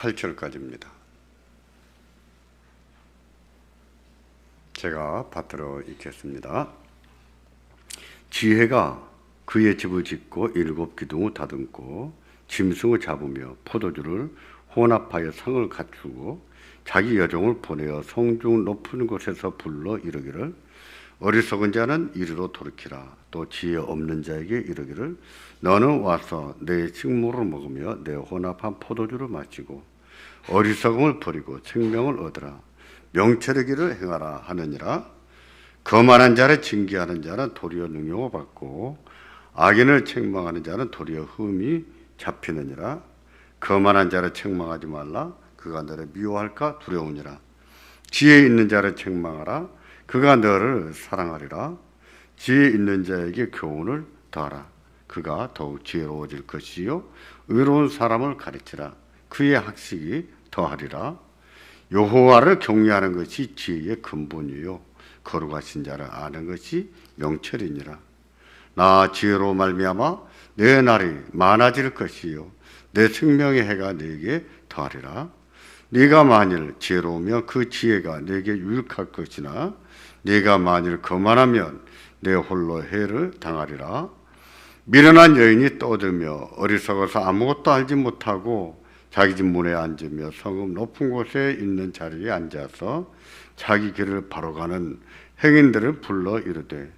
8절까지입니다. 제가 받들어 읽겠습니다. 지혜가 그의 집을 짓고 7 기둥을 다듬고 짐승을 잡으며 포도주를 혼합하여 상을 갖추고 자기 여종을 보내어 성중 높은 곳에서 불러 이르기를 어리석은 자는 이리로 돌이키라. 또 지혜 없는 자에게 이르기를 너는 와서 내 식물을 먹으며 내 혼합한 포도주를 마시고 어리석음을 버리고 생명을 얻으라. 명철의 길을 행하라 하느니라. 거만한 자를 징계하는 자는 도리어 능욕을 받고 악인을 책망하는 자는 도리어 흠이 잡히느니라. 거만한 자를 책망하지 말라. 그가 너를 미워할까 두려우니라. 지혜 있는 자를 책망하라. 그가 너를 사랑하리라. 지혜 있는 자에게 교훈을 더하라. 그가 더욱 지혜로워질 것이요 의로운 사람을 가르치라. 그의 학식이 더하리라. 여호와를 경외하는 것이 지혜의 근본이요 거룩하신 자를 아는 것이 명철이니라. 나 지혜로 말미암아 내 날이 많아질 것이요 내 생명의 해가 내게 더하리라. 네가 만일 지혜로우면 그 지혜가 내게 유익할 것이나 네가 만일 거만하면 내 홀로 해를 당하리라. 미련한 여인이 떠들며 어리석어서 아무것도 알지 못하고 자기 집 문에 앉으며 성읍 높은 곳에 있는 자리에 앉아서 자기 길을 바로 가는 행인들을 불러 이르되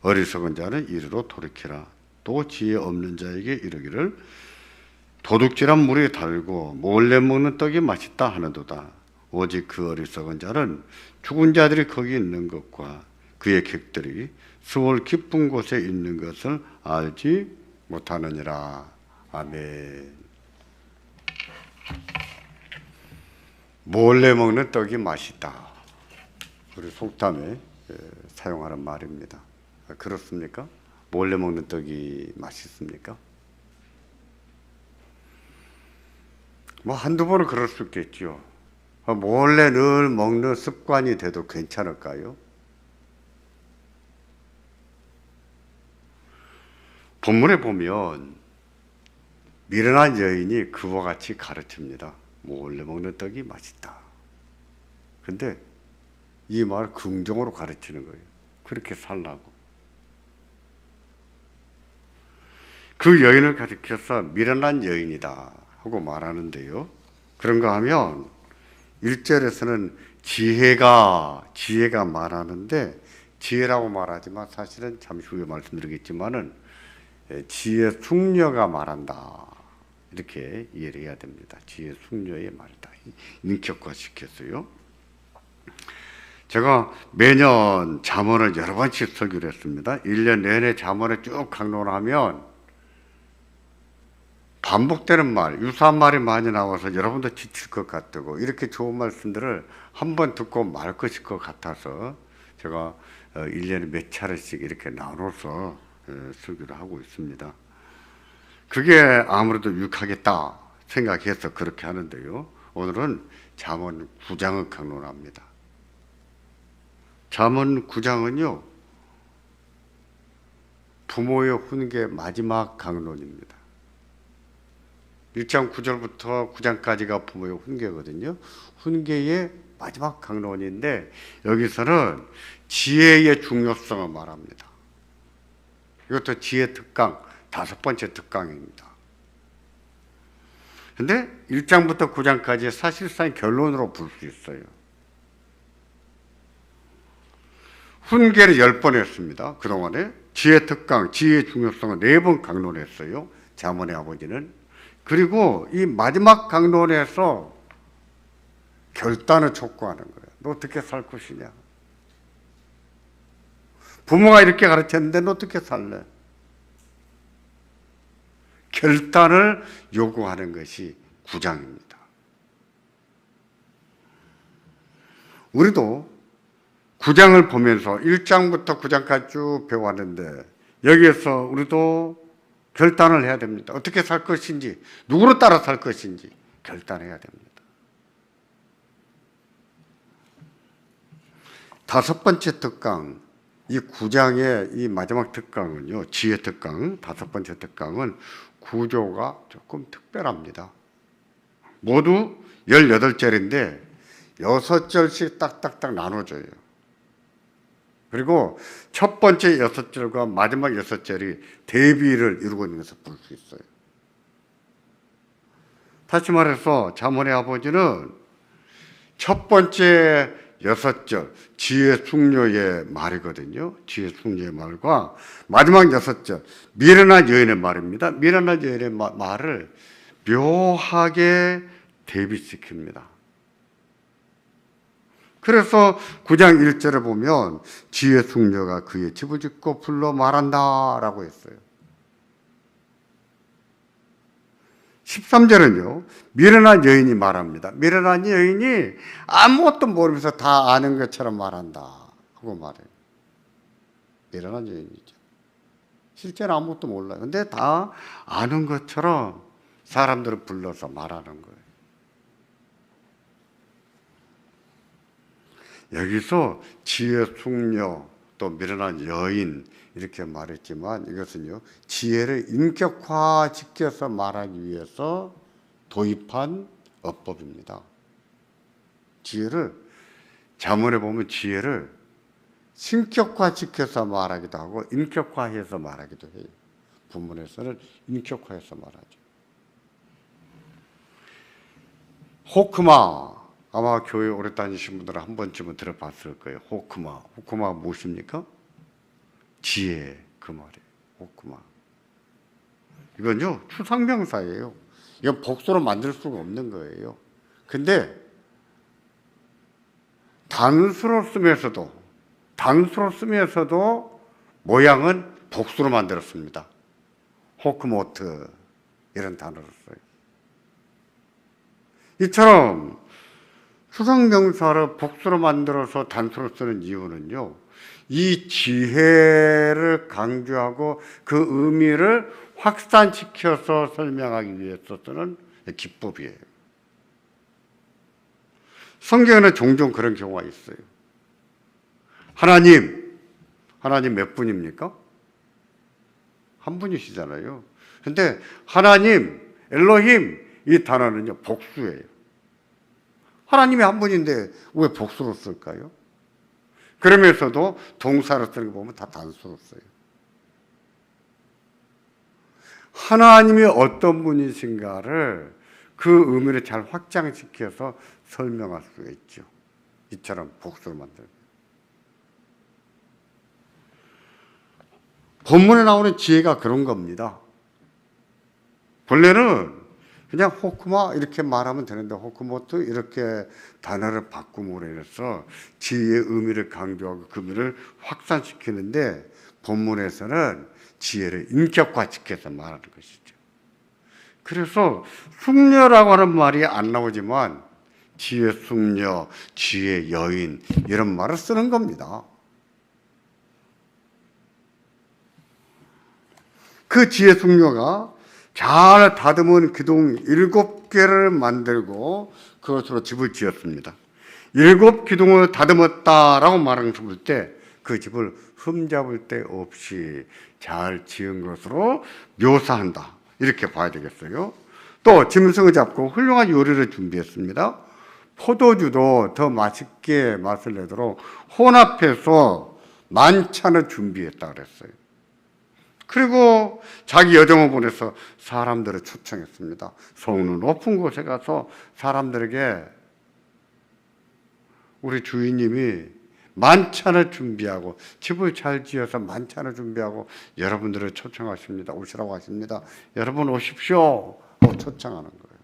어리석은 자는 이리로 돌이키라. 또 지혜 없는 자에게 이르기를 도둑질한 물이 달고 몰래 먹는 떡이 맛있다 하는도다. 오직 그 어리석은 자는 죽은 자들이 거기 있는 것과 그의 객들이 수월 깊은 곳에 있는 것을 알지 못하느니라. 아멘. 몰래 먹는 떡이 맛있다. 우리 속담에 사용하는 말입니다. 그렇습니까? 몰래 먹는 떡이 맛있습니까? 뭐 한두 번은 그럴 수 있겠죠. 몰래 늘 먹는 습관이 돼도 괜찮을까요? 본문에 보면 미련한 여인이 그와 같이 가르칩니다. 몰래 먹는 떡이 맛있다. 근데 이 말 긍정으로 가르치는 거예요. 그렇게 살라고. 그 여인을 가리켜서 미련한 여인이다 하고 말하는데요. 그런가 하면 1절에서는 지혜가 말하는데 지혜라고 말하지만 사실은 잠시 후에 말씀드리겠지만은 지혜 숙녀가 말한다. 이렇게 이해를 해야 됩니다. 지혜 숙녀의 말이다. 인격화시켰어요. 제가 매년 잠언을 여러 번씩 설교를 했습니다. 1년 내내 잠언을 쭉 강론하면 반복되는 말, 유사한 말이 많이 나와서 여러분도 지칠 것 같고 이렇게 좋은 말씀들을 한 번 듣고 말 것일 것 같아서 제가 1년에 몇 차례씩 이렇게 나눠서 설교를 하고 있습니다. 그게 아무래도 유익하겠다 생각해서 그렇게 하는데요. 오늘은 잠언 9장을 강론합니다. 잠언 9장은요, 부모의 훈계 마지막 강론입니다. 1장 9절부터 9장까지가 부모의 훈계거든요. 훈계의 마지막 강론인데 여기서는 지혜의 중요성을 말합니다. 이것도 지혜 특강, 5번째 특강입니다. 근데 1장부터 9장까지 사실상 결론으로 볼 수 있어요. 훈계를 10번 했습니다. 그동안에 지혜 특강, 지혜의 중요성을 4번 강론했어요. 잠언의 아버지는. 그리고 이 마지막 강론에서 결단을 촉구하는 거예요. 너 어떻게 살 것이냐? 부모가 이렇게 가르쳤는데 너 어떻게 살래? 결단을 요구하는 것이 9장입니다. 우리도 9장을 보면서 1장부터 9장까지 쭉 배워왔는데 여기에서 우리도 결단을 해야 됩니다. 어떻게 살 것인지, 누구로 따라 살 것인지 결단해야 됩니다. 5번째 특강, 이 9장의 이 마지막 특강은요, 지혜 특강, 5번째 특강은 구조가 조금 특별합니다. 모두 18절인데 6절씩 딱딱딱 나눠져요. 그리고 첫 번째 6절과 마지막 6절이 대비를 이루고 있는 것을 볼 수 있어요. 다시 말해서 잠언의 아버지는 첫 번째 6절 지혜 숙녀의 말이거든요. 지혜 숙녀의 말과 마지막 6절 미련한 여인의 말입니다. 미련한 여인의 말을 묘하게 대비시킵니다. 그래서 9장 1절에 보면 지혜 숙녀가 그의 집을 짓고 불러 말한다 라고 했어요. 13절은요, 미련한 여인이 말합니다. 미련한 여인이 아무것도 모르면서 다 아는 것처럼 말한다 하고 말해요. 미련한 여인이죠. 실제는 아무것도 몰라요. 근데 다 아는 것처럼 사람들을 불러서 말하는 거예요. 여기서 지혜 숙녀 또 미련한 여인 이렇게 말했지만 이것은요 지혜를 인격화시켜서 말하기 위해서 도입한 어법입니다. 지혜를 잠언에 보면 지혜를 신격화시켜서 말하기도 하고 인격화해서 말하기도 해요. 본문에서는 인격화해서 말하죠. 호크마 아마 교회 오래 다니신 분들은 한 번쯤은 들어봤을 거예요. 호크마 무엇입니까? 지혜 그 말이에요. 호크마. 이건요 추상명사예요. 이건 복수로 만들 수가 없는 거예요. 근데 단수로 쓰면서도 모양은 복수로 만들었습니다. 호크모트 이런 단어를 써요. 이처럼 추상명사를 복수로 만들어서 단수로 쓰는 이유는요, 이 지혜를 강조하고 그 의미를 확산시켜서 설명하기 위해서 쓰는 기법이에요. 성경에는 종종 그런 경우가 있어요. 하나님 몇 분입니까? 한 분이시잖아요. 근데 하나님, 엘로힘 이 단어는요 복수예요. 하나님이 한 분인데 왜 복수로 쓸까요? 그러면서도 동사로 쓰는 거 보면 다 단수로 써요. 하나님이 어떤 분이신가를 그 의미를 잘 확장시켜서 설명할 수가 있죠. 이처럼 복수로 만들고. 본문에 나오는 지혜가 그런 겁니다. 본래는 그냥 호크마 이렇게 말하면 되는데 호크모트 이렇게 단어를 바꿈으로 인해서 지혜의 의미를 강조하고 그 의미를 확산시키는데 본문에서는 지혜를 인격화시켜서 말하는 것이죠. 그래서 숙녀라고 하는 말이 안 나오지만 지혜 숙녀, 지혜 여인 이런 말을 쓰는 겁니다. 그 지혜 숙녀가 잘 다듬은 기둥 7개를 만들고 그것으로 집을 지었습니다. 7기둥을 다듬었다라고 말하는 때 그 집을 흠잡을 데 없이 잘 지은 것으로 묘사한다. 이렇게 봐야 되겠어요. 또 짐승을 잡고 훌륭한 요리를 준비했습니다. 포도주도 더 맛있게 맛을 내도록 혼합해서 만찬을 준비했다 그랬어요. 그리고 자기 여정을 보내서 사람들을 초청했습니다. 성은 높은 곳에 가서 사람들에게 우리 주인님이 만찬을 준비하고 집을 잘 지어서 만찬을 준비하고 여러분들을 초청하십니다. 오시라고 하십니다. 여러분 오십시오 하고 초청하는 거예요.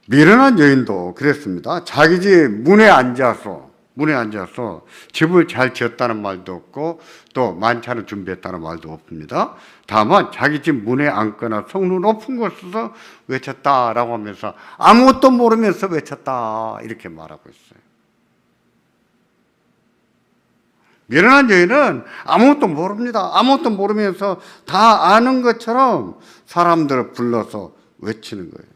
미련한 여인도 그랬습니다. 자기 집 문에 앉아서 집을 잘 지었다는 말도 없고 또 만찬을 준비했다는 말도 없습니다. 다만 자기 집 문에 앉거나 성루 높은 곳에서 외쳤다라고 하면서 아무것도 모르면서 외쳤다 이렇게 말하고 있어요. 미련한 여인은 아무것도 모릅니다. 아무것도 모르면서 다 아는 것처럼 사람들을 불러서 외치는 거예요.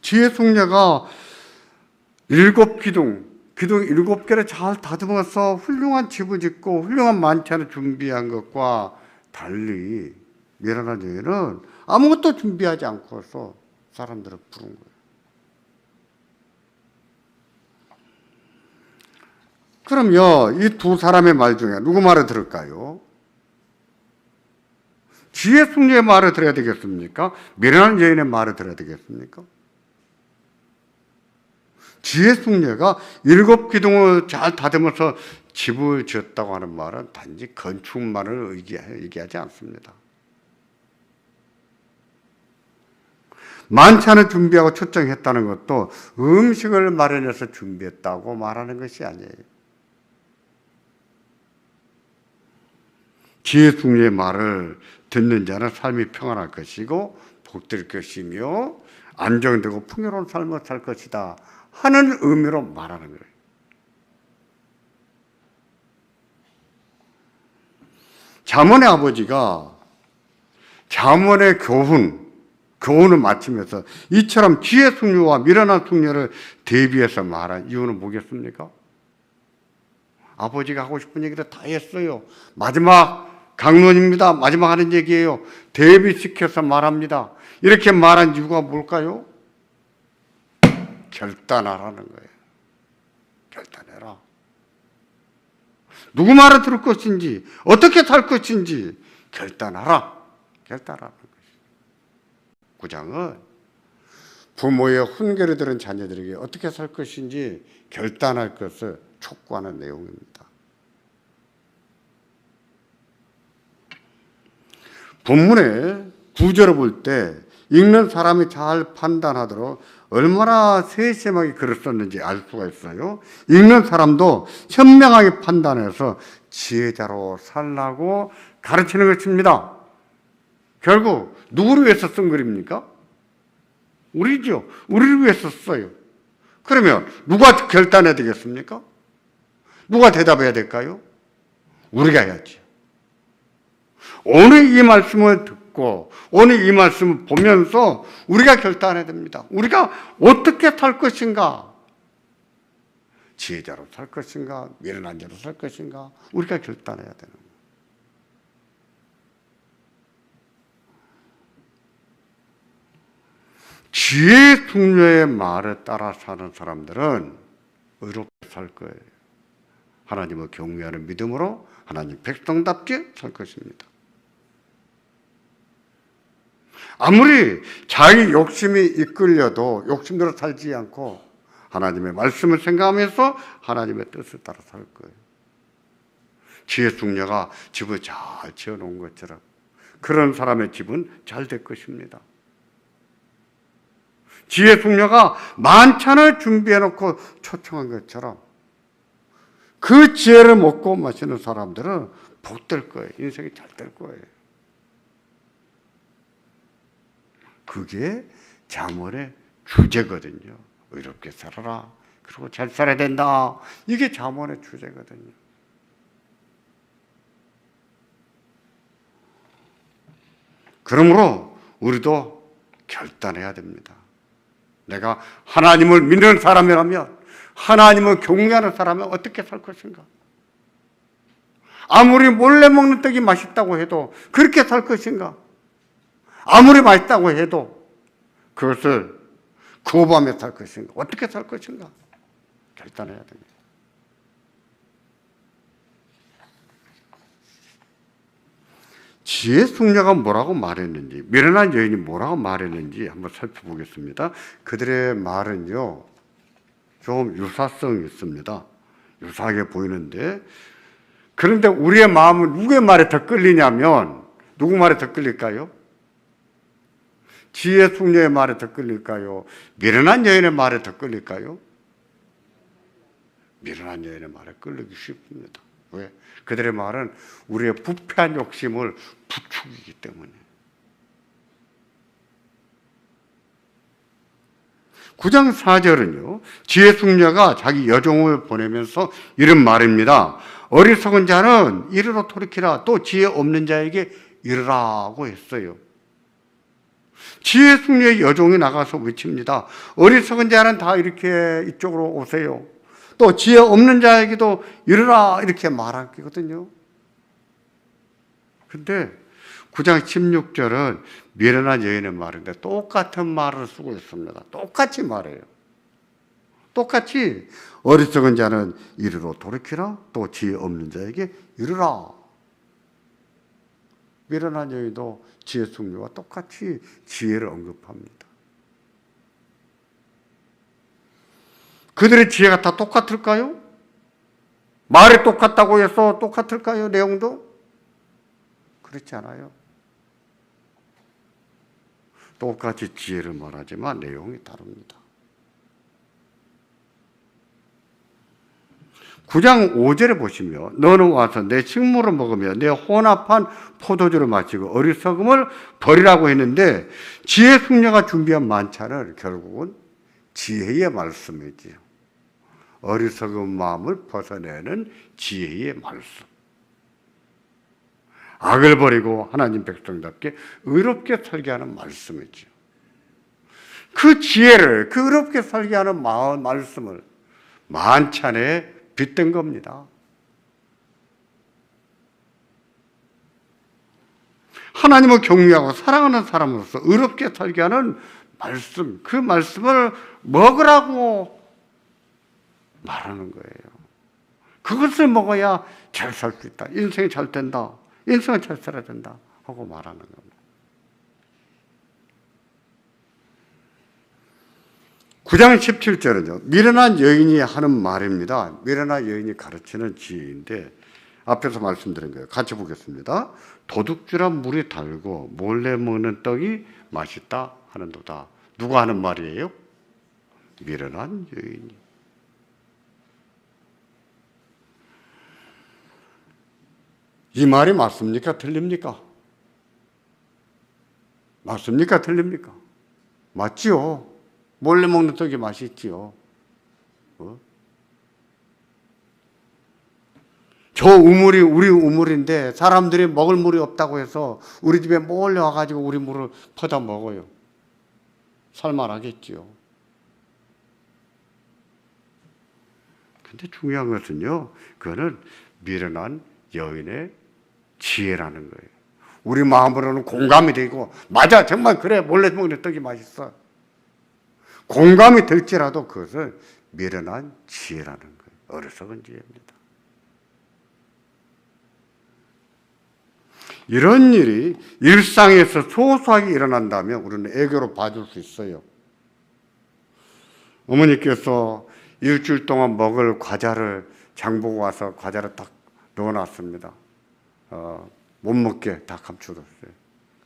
지혜 숙녀가 7기둥 기둥 7개를 잘 다듬어서 훌륭한 집을 짓고 훌륭한 만찬을 준비한 것과 달리 미련한 여인은 아무것도 준비하지 않고서 사람들을 부른 거예요. 그럼요, 이 두 사람의 말 중에 누구 말을 들을까요? 지혜 숙녀의 말을 들어야 되겠습니까? 미련한 여인의 말을 들어야 되겠습니까? 지혜 숙녀가 7기둥을 잘 다듬어서 집을 지었다고 하는 말은 단지 건축만을 얘기하지 않습니다. 만찬을 준비하고 초청했다는 것도 음식을 마련해서 준비했다고 말하는 것이 아니에요. 지혜 숙녀의 말을 듣는 자는 삶이 평안할 것이고 복될 것이며 안정되고 풍요로운 삶을 살 것이다 하는 의미로 말하는 거예요. 잠언의 아버지가 잠언의 교훈을 마치면서 이처럼 지혜 숙녀와 미련한 숙녀를 대비해서 말한 이유는 뭐겠습니까? 아버지가 하고 싶은 얘기를 다 했어요. 마지막 강론입니다. 마지막 하는 얘기예요. 대비시켜서 말합니다. 이렇게 말한 이유가 뭘까요? 결단하라는 거예요. 결단해라. 누구 말을 들을 것인지, 어떻게 살 것인지 결단하라. 결단하라는 것이죠. 9장은 부모의 훈계를 들은 자녀들에게 어떻게 살 것인지 결단할 것을 촉구하는 내용입니다. 본문의 구절을 볼 때 읽는 사람이 잘 판단하도록 얼마나 세심하게 글을 썼는지 알 수가 있어요. 읽는 사람도 현명하게 판단해서 지혜자로 살라고 가르치는 것입니다. 결국 누구를 위해서 쓴 글입니까? 우리죠. 우리를 위해서 써요. 그러면 누가 결단해야 되겠습니까? 누가 대답해야 될까요? 우리가 해야지. 오늘 이 말씀을 듣고 오늘 이 말씀을 보면서 우리가 결단해야 됩니다. 우리가 어떻게 살 것인가? 지혜자로 살 것인가? 미련한 자로 살 것인가? 우리가 결단해야 되는 거예요. 지혜 숙녀의 말을 따라 사는 사람들은 의롭게 살 거예요. 하나님을 경외하는 믿음으로 하나님 백성답게 살 것입니다. 아무리 자기 욕심이 이끌려도 욕심대로 살지 않고 하나님의 말씀을 생각하면서 하나님의 뜻을 따라 살 거예요. 지혜 숙녀가 집을 잘 지어놓은 것처럼 그런 사람의 집은 잘 될 것입니다. 지혜 숙녀가 만찬을 준비해놓고 초청한 것처럼 그 지혜를 먹고 마시는 사람들은 복될 거예요. 인생이 잘 될 거예요. 그게 잠언의 주제거든요. 의롭게 살아라. 그리고 잘 살아야 된다. 이게 잠언의 주제거든요. 그러므로 우리도 결단해야 됩니다. 내가 하나님을 믿는 사람이라면, 하나님을 경외하는 사람은 어떻게 살 것인가? 아무리 몰래 먹는 떡이 맛있다고 해도 그렇게 살 것인가? 아무리 맛있다고 해도 그것을 거부하며 살 것인가? 어떻게 살 것인가? 결단해야 됩니다. 지혜 숙녀가 뭐라고 말했는지, 미련한 여인이 뭐라고 말했는지 한번 살펴보겠습니다. 그들의 말은요, 좀 유사성이 있습니다. 유사하게 보이는데, 그런데 우리의 마음은 누구의 말에 더 끌리냐면, 누구 말에 더 끌릴까요? 지혜 숙녀의 말에 더 끌릴까요? 미련한 여인의 말에 더 끌릴까요? 미련한 여인의 말에 끌리기 쉽습니다. 왜? 그들의 말은 우리의 부패한 욕심을 부추기기 때문에. 9장 4절은요, 지혜 숙녀가 자기 여종을 보내면서 이런 말입니다. 어리석은 자는 이르러 돌이키라. 또 지혜 없는 자에게 이르라고 했어요. 지혜 숙녀의 여종이 나가서 외칩니다. 어리석은 자는 다 이렇게 이쪽으로 오세요. 또 지혜 없는 자에게도 이르라 이렇게 말하거든요. 근데 9장 16절은 미련한 여인의 말인데 똑같은 말을 쓰고 있습니다. 똑같이 말해요. 똑같이 어리석은 자는 이르러 돌이키라, 또 지혜 없는 자에게 이르라. 미련한 여인도 지혜 숙녀와 똑같이 지혜를 언급합니다. 그들의 지혜가 다 똑같을까요? 말이 똑같다고 해서 똑같을까요? 내용도? 그렇지 않아요. 똑같이 지혜를 말하지만 내용이 다릅니다. 9장 5절에 보시면 너는 와서 내 식물을 먹으며 내 혼합한 포도주를 마시고 어리석음을 버리라고 했는데 지혜 숙녀가 준비한 만찬을 결국은 지혜의 말씀이지요. 어리석은 마음을 벗어내는 지혜의 말씀. 악을 버리고 하나님 백성답게 의롭게 살게 하는 말씀이죠. 그 지혜를, 그 의롭게 살게 하는 말씀을 만찬에 빗댄 겁니다. 하나님을 경외하고 사랑하는 사람으로서 의롭게 살게 하는 말씀, 그 말씀을 먹으라고 말하는 거예요. 그것을 먹어야 잘 살 수 있다. 인생이 잘 된다. 인생을 잘 살아야 된다. 하고 말하는 겁니다. 9장 17절은요. 미련한 여인이 하는 말입니다. 미련한 여인이 가르치는 지혜인데 앞에서 말씀드린 거예요. 같이 보겠습니다. 도둑질한 물이 달고 몰래 먹는 떡이 맛있다 하는도다. 누가 하는 말이에요? 미련한 여인이. 이 말이 맞습니까? 틀립니까? 맞습니까? 틀립니까? 맞지요. 몰래 먹는 떡이 맛있지요. 저 우물이 우리 우물인데 사람들이 먹을 물이 없다고 해서 우리 집에 몰래 와가지고 우리 물을 퍼다 먹어요. 살만하겠지요. 근데 중요한 것은요, 그거는 미련한 여인의 지혜라는 거예요. 우리 마음으로는 공감이 되고, 맞아, 정말 그래, 몰래 먹는 떡이 맛있어. 공감이 될지라도 그것을 미련한 지혜라는 거예요. 어리석은 지혜입니다. 이런 일이 일상에서 소소하게 일어난다면 우리는 애교로 봐줄 수 있어요. 어머니께서 일주일 동안 먹을 과자를 장보고 와서 과자를 딱 넣어놨습니다. 못 먹게 다 감춰뒀어요.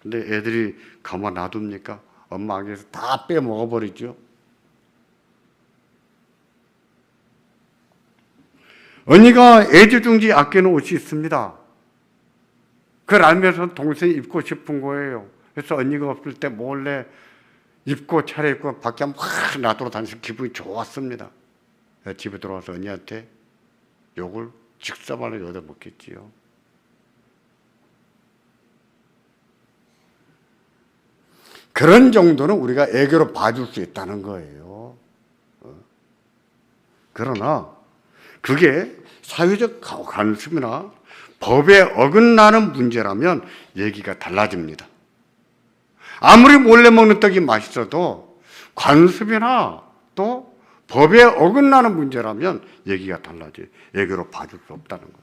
근데 애들이 가만 놔둡니까? 엄마 안에서 다 빼먹어버리죠. 언니가 애지중지 아끼는 옷이 있습니다. 그걸 알면서 동생이 입고 싶은 거예요. 그래서 언니가 없을 때 몰래 입고 차려입고 밖에 막 놔돌아다니면서 기분이 좋았습니다. 집에 들어와서 언니한테 욕을 직사발로 여덟 먹겠지요. 그런 정도는 우리가 애교로 봐줄 수 있다는 거예요. 그러나 그게 사회적 관습이나 법에 어긋나는 문제라면 얘기가 달라집니다. 아무리 몰래 먹는 떡이 맛있어도 관습이나 또 법에 어긋나는 문제라면 얘기가 달라져요. 애교로 봐줄 수 없다는 거예요.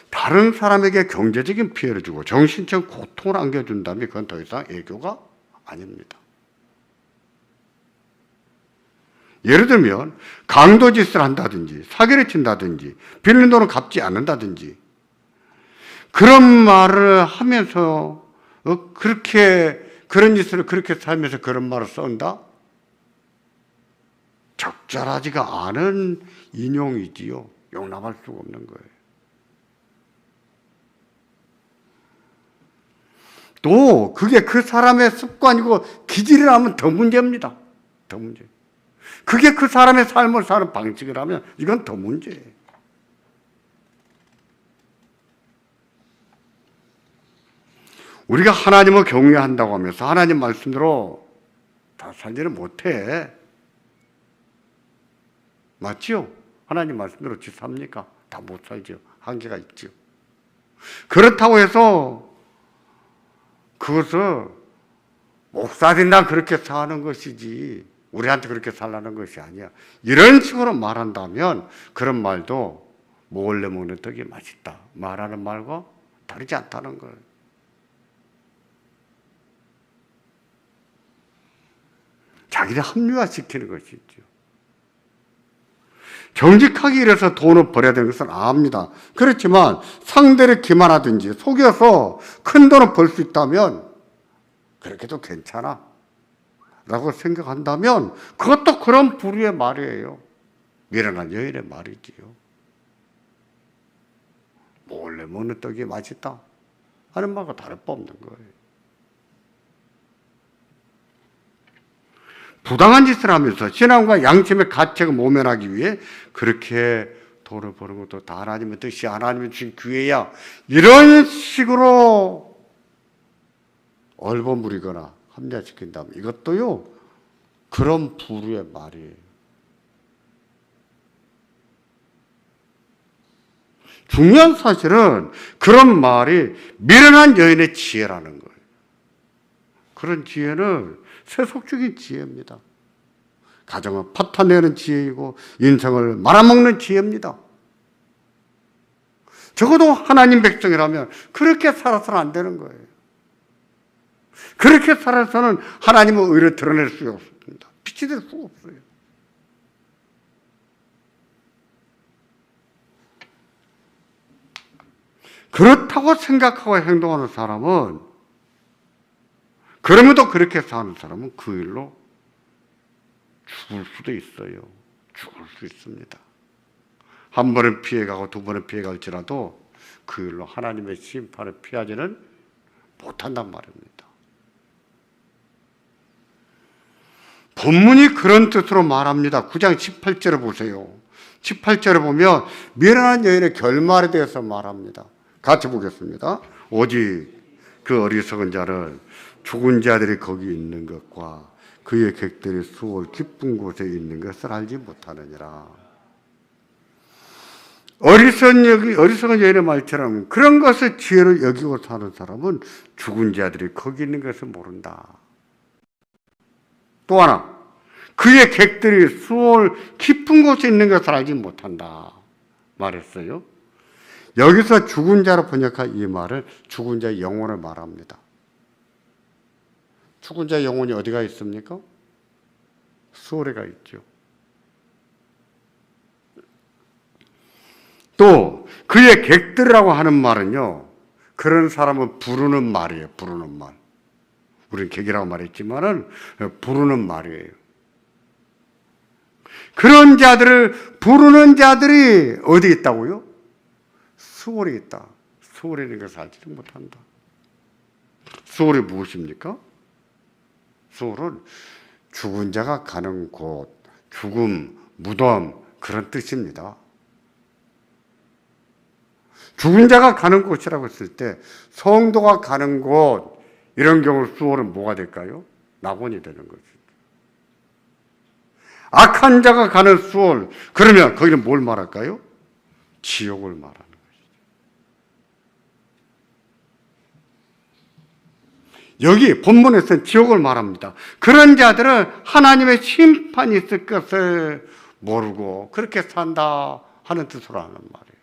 다른 사람에게 경제적인 피해를 주고 정신적 고통을 안겨준다면 그건 더 이상 애교가 아닙니다. 예를 들면 강도짓을 한다든지 사기를 친다든지 빌린 돈을 갚지 않는다든지 그런 말을 하면서 그런 짓을 그렇게 살면서 그런 말을 쓴다? 적절하지가 않은 인용이지요. 용납할 수가 없는 거예요. 또 그게 그 사람의 습관이고 기질이라면 더 문제입니다. 더 문제. 그게 그 사람의 삶을 사는 방식이라면 이건 더 문제예요. 우리가 하나님을 경외한다고 하면서 하나님 말씀대로 다 살지를 못해. 맞지요? 하나님 말씀대로 어찌 삽니까? 다 못 살죠. 한계가 있죠. 그렇다고 해서 그것을 목사들이나 그렇게 사는 것이지 우리한테 그렇게 살라는 것이 아니야. 이런 식으로 말한다면 그런 말도 몰래 먹는 떡이 맛있다 말하는 말과 다르지 않다는 거예요. 자기를 합리화시키는 것이죠. 정직하게 일해서 돈을 벌어야 되는 것은 압니다. 그렇지만 상대를 기만하든지 속여서 큰 돈을 벌 수 있다면 그렇게도 괜찮아 라고 생각한다면 그것도 그런 부류의 말이에요. 미련한 여인의 말이지요. 몰래 먹는 떡이 맛있다 하는 말과 다를 바 없는 거예요. 부당한 짓을 하면서 신앙과 양심의 가책을 모면하기 위해 그렇게 돈을 버는 것도 다 하나님의 뜻이 하나님의 주신 기회야 이런 식으로 얼버무리거나 합리화시킨다면 이것도요 그런 부류의 말이에요. 중요한 사실은 그런 말이 미련한 여인의 지혜라는 거예요. 그런 지혜는 세속적인 지혜입니다. 가정을 파탄내는 지혜이고 인생을 말아먹는 지혜입니다. 적어도 하나님 백성이라면 그렇게 살아서는 안 되는 거예요. 그렇게 살아서는 하나님의 의를 드러낼 수가 없습니다. 빛이 될 수가 없어요. 그렇다고 생각하고 행동하는 사람은 그러면도 그렇게 사는 사람은 그 일로 죽을 수도 있어요. 죽을 수 있습니다. 한 번은 피해가고 두 번은 피해갈지라도 그 일로 하나님의 심판을 피하지는 못한단 말입니다. 본문이 그런 뜻으로 말합니다. 9장 18절을 보세요. 18절을 보면 미련한 여인의 결말에 대해서 말합니다. 같이 보겠습니다. 오직 그 어리석은 자는 죽은 자들이 거기 있는 것과 그의 객들이 수월 깊은 곳에 있는 것을 알지 못하느니라. 어리석은 여인의 말처럼 그런 것을 지혜로 여기고 사는 사람은 죽은 자들이 거기 있는 것을 모른다. 또 하나, 그의 객들이 수월 깊은 곳에 있는 것을 알지 못한다 말했어요. 여기서 죽은 자로 번역한 이 말은 죽은 자의 영혼을 말합니다. 죽은 자의 영혼이 어디가 있습니까? 수월에가 있죠. 또 그의 객들이라고 하는 말은요, 그런 사람을 부르는 말이에요. 부르는 말. 우리는 객이라고 말했지만은 부르는 말이에요. 그런 자들을 부르는 자들이 어디 있다고요? 수월에 있다. 수월에 있는 것을 알지를 못한다. 수월이 무엇입니까? 수월은 죽은 자가 가는 곳, 죽음, 무덤 그런 뜻입니다. 죽은 자가 가는 곳이라고 했을 때 성도가 가는 곳 이런 경우 수월은 뭐가 될까요? 낙원이 되는 거죠. 악한 자가 가는 수월 그러면 거기는 뭘 말할까요? 지옥을 말하는 것이죠. 여기 본문에서는 지옥을 말합니다. 그런 자들은 하나님의 심판이 있을 것을 모르고 그렇게 산다 하는 뜻으로 하는 말이에요.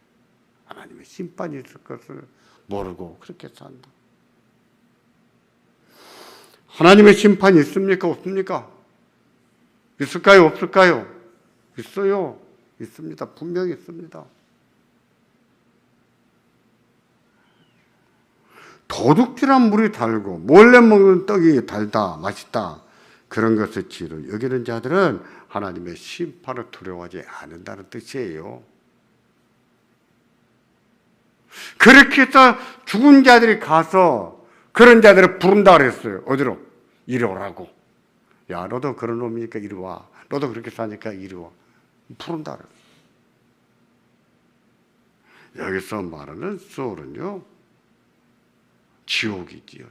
하나님의 심판이 있을 것을 모르고 그렇게 산다. 하나님의 심판이 있습니까? 없습니까? 있을까요? 없을까요? 있어요. 있습니다. 분명히 있습니다. 도둑질한 물이 달고 몰래 먹는 떡이 달다, 맛있다 그런 것을 지혜로 여기는 자들은 하나님의 심판을 두려워하지 않는다는 뜻이에요. 그렇게 해서 죽은 자들이 가서 그런 자들을 부른다 그랬어요. 어디로? 이리 오라고. 야, 너도 그런 놈이니까 이리 와. 너도 그렇게 사니까 이리 와. 부른다 그랬어요. 여기서 말하는 소울은요, 지옥이지요.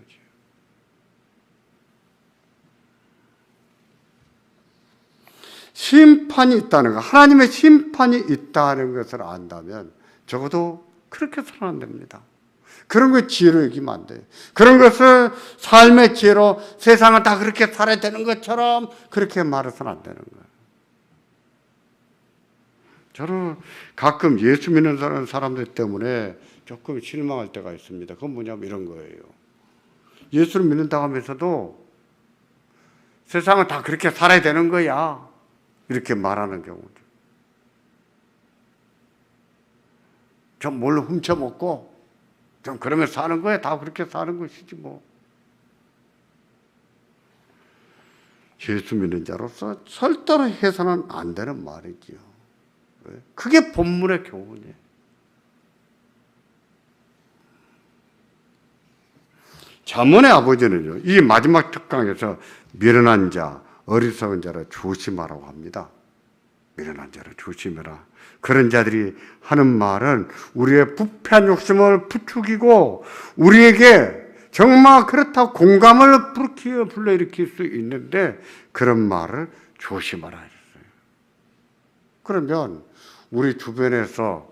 심판이 있다는 것, 하나님의 심판이 있다는 것을 안다면 적어도 그렇게 살아낸답니다. 그런 걸 지혜로 여기면 안 돼요. 그런 것을 삶의 지혜로 세상은 다 그렇게 살아야 되는 것처럼 그렇게 말해서는 안 되는 거예요. 저는 가끔 예수 믿는 사람들 때문에 조금 실망할 때가 있습니다. 그건 뭐냐면 이런 거예요. 예수를 믿는다고 하면서도 세상은 다 그렇게 살아야 되는 거야, 이렇게 말하는 경우도. 좀 뭘로 훔쳐먹고 좀 그러면 사는 거야. 다 그렇게 사는 것이지 뭐. 예수 믿는 자로서 절대로 해서는 안 되는 말이지요. 그게 본문의 교훈이에요. 잠언의 아버지는요, 이 마지막 특강에서 미련한 자, 어리석은 자를 조심하라고 합니다. 미련한 자를 조심해라. 그런 자들이 하는 말은 우리의 부패한 욕심을 부추기고 우리에게 정말 그렇다고 공감을 불러일으킬 수 있는데 그런 말을 조심하라 했어요. 그러면 우리 주변에서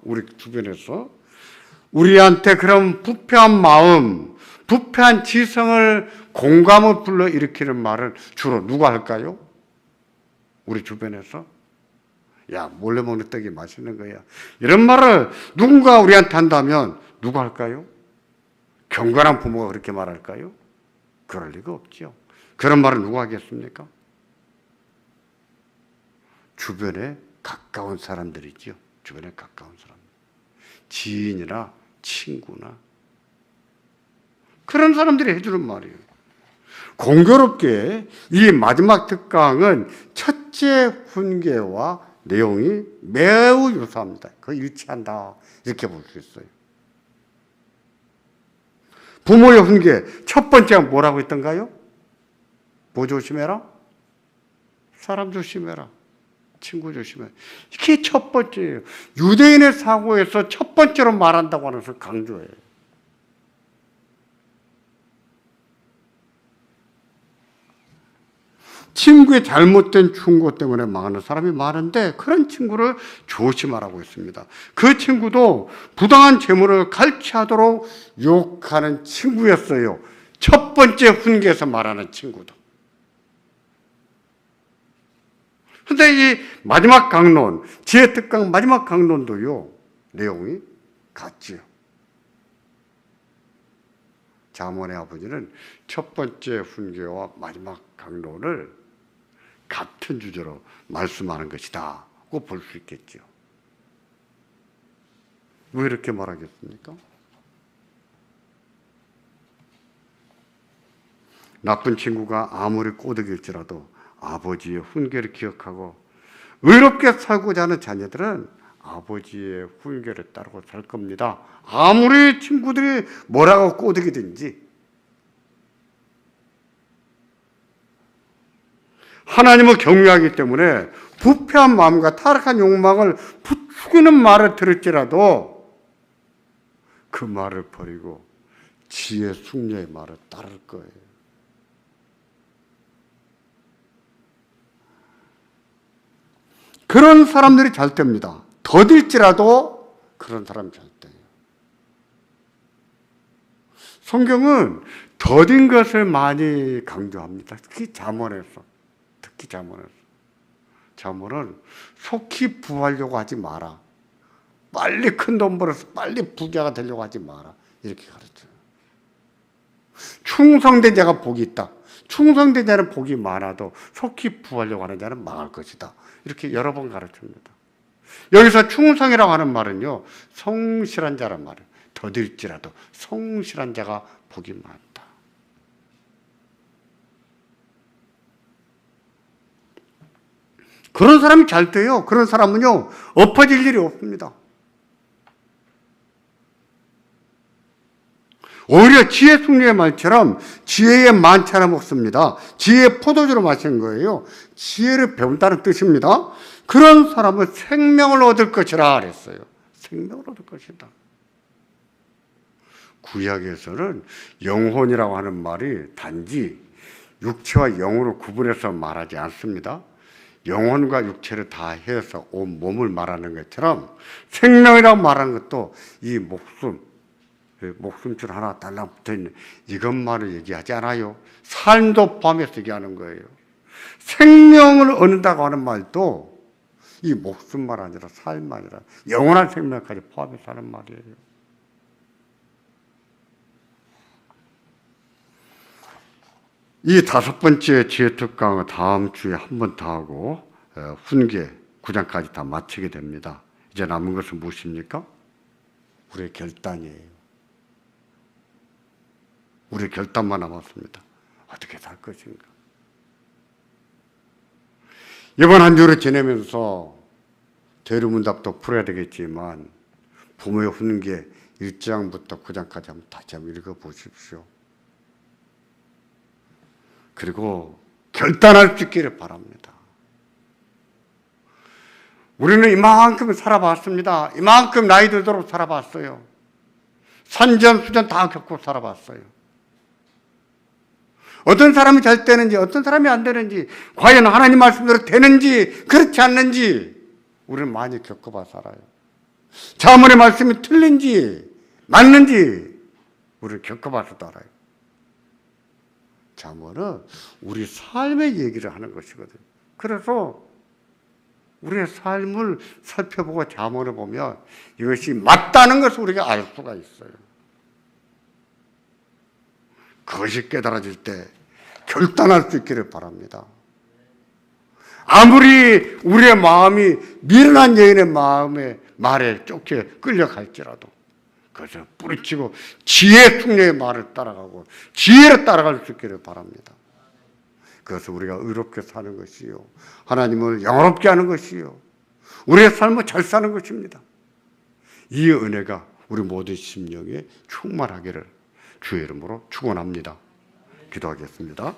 우리한테 그런 부패한 마음, 부패한 지성을 공감을 불러일으키는 말을 주로 누가 할까요? 우리 주변에서? 야, 몰래 먹는 떡이 맛있는 거야, 이런 말을 누군가 우리한테 한다면 누가 할까요? 경건한 부모가 그렇게 말할까요? 그럴 리가 없죠. 그런 말을 누가 하겠습니까? 주변에 가까운 사람들이죠. 주변에 가까운 사람, 지인이나 친구나 그런 사람들이 해주는 말이에요. 공교롭게 이 마지막 특강은 첫째 훈계와 내용이 매우 유사합니다. 거의 일치한다, 이렇게 볼 수 있어요. 부모의 훈계 첫 번째가 뭐라고 했던가요? 뭐 조심해라? 사람 조심해라. 친구 조심해라. 이게 첫 번째예요. 유대인의 사고에서 첫 번째로 말한다고 하는 것을 강조해요. 친구의 잘못된 충고 때문에 망하는 사람이 많은데 그런 친구를 조심하라고 했습니다. 그 친구도 부당한 재물을 갈취하도록 욕하는 친구였어요. 첫 번째 훈계에서 말하는 친구도. 근데 이 마지막 강론, 지혜 특강 마지막 강론도요, 내용이 같지요. 잠언의 아버지는 첫 번째 훈계와 마지막 강론을 같은 주제로 말씀하는 것이다 고 볼 수 있겠죠. 왜 이렇게 말하겠습니까? 나쁜 친구가 아무리 꼬드길지라도 아버지의 훈계를 기억하고 의롭게 살고자 하는 자녀들은 아버지의 훈계를 따르고 살 겁니다. 아무리 친구들이 뭐라고 꼬드기든지. 하나님을 경외하기 때문에 부패한 마음과 타락한 욕망을 부추기는 말을 들을지라도 그 말을 버리고 지혜 숙녀의 말을 따를 거예요. 그런 사람들이 잘 됩니다. 더딜지라도 그런 사람이 잘 돼요. 성경은 더딘 것을 많이 강조합니다. 특히 잠언에서. 잠언은 속히 부하려고 하지 마라. 빨리 큰 돈 벌어서 빨리 부자가 되려고 하지 마라. 이렇게 가르쳐요. 충성된 자가 복이 있다. 충성된 자는 복이 많아도 속히 부하려고 하는 자는 망할 것이다. 이렇게 여러 번 가르칩니다. 여기서 충성이라고 하는 말은요, 성실한 자란 말이에요. 더딜지라도 성실한 자가 복이 많다. 그런 사람이 잘 돼요. 그런 사람은요, 엎어질 일이 없습니다. 오히려 지혜 숙녀의 말처럼 지혜의 만차나 먹습니다. 지혜의 포도주로 마시는 거예요. 지혜를 배운다는 뜻입니다. 그런 사람은 생명을 얻을 것이라 그랬어요. 생명을 얻을 것이다. 구약에서는 영혼이라고 하는 말이 단지 육체와 영으로 구분해서 말하지 않습니다. 영혼과 육체를 다 해서 온 몸을 말하는 것처럼 생명이라고 말하는 것도 이 목숨줄 하나 달랑 붙어있는 이것만을 얘기하지 않아요. 삶도 포함해서 얘기하는 거예요. 생명을 얻는다고 하는 말도 이 목숨만 아니라 삶만 아니라 영원한 생명까지 포함해서 하는 말이에요. 이 5번째 지혜 특강은 다음 주에 한 번 더 하고 훈계 9장까지 다 마치게 됩니다. 이제 남은 것은 무엇입니까? 우리의 결단이에요. 우리의 결단만 남았습니다. 어떻게 살 것인가? 이번 한 주를 지내면서 대리문답도 풀어야 되겠지만 부모의 훈계 1장부터 9장까지 한번 다시 한번 읽어보십시오. 그리고 결단할 수 있기를 바랍니다. 우리는 이만큼 살아봤습니다. 이만큼 나이 들도록 살아봤어요. 산전수전 다 겪고 살아봤어요. 어떤 사람이 잘 되는지 어떤 사람이 안 되는지 과연 하나님 말씀대로 되는지 그렇지 않는지 우리는 많이 겪어봐 살아요. 자문의 말씀이 틀린지 맞는지 우리는 겪어봐서도 알아요. 자문은 우리 삶의 얘기를 하는 것이거든요. 그래서 우리의 삶을 살펴보고 자문을 보면 이것이 맞다는 것을 우리가 알 수가 있어요. 그것이 깨달아질 때 결단할 수 있기를 바랍니다. 아무리 우리의 마음이 미련한 여인의 마음에 말에 쫓겨 끌려갈지라도 그것을 뿌리치고 지혜 충녀의 말을 따라가고 지혜로 따라갈 수 있기를 바랍니다. 그것을 우리가 의롭게 사는 것이요 하나님을 영화롭게 하는 것이요 우리의 삶을 잘 사는 것입니다. 이 은혜가 우리 모든 심령에 충만하기를 주의 이름으로 축원합니다. 기도하겠습니다.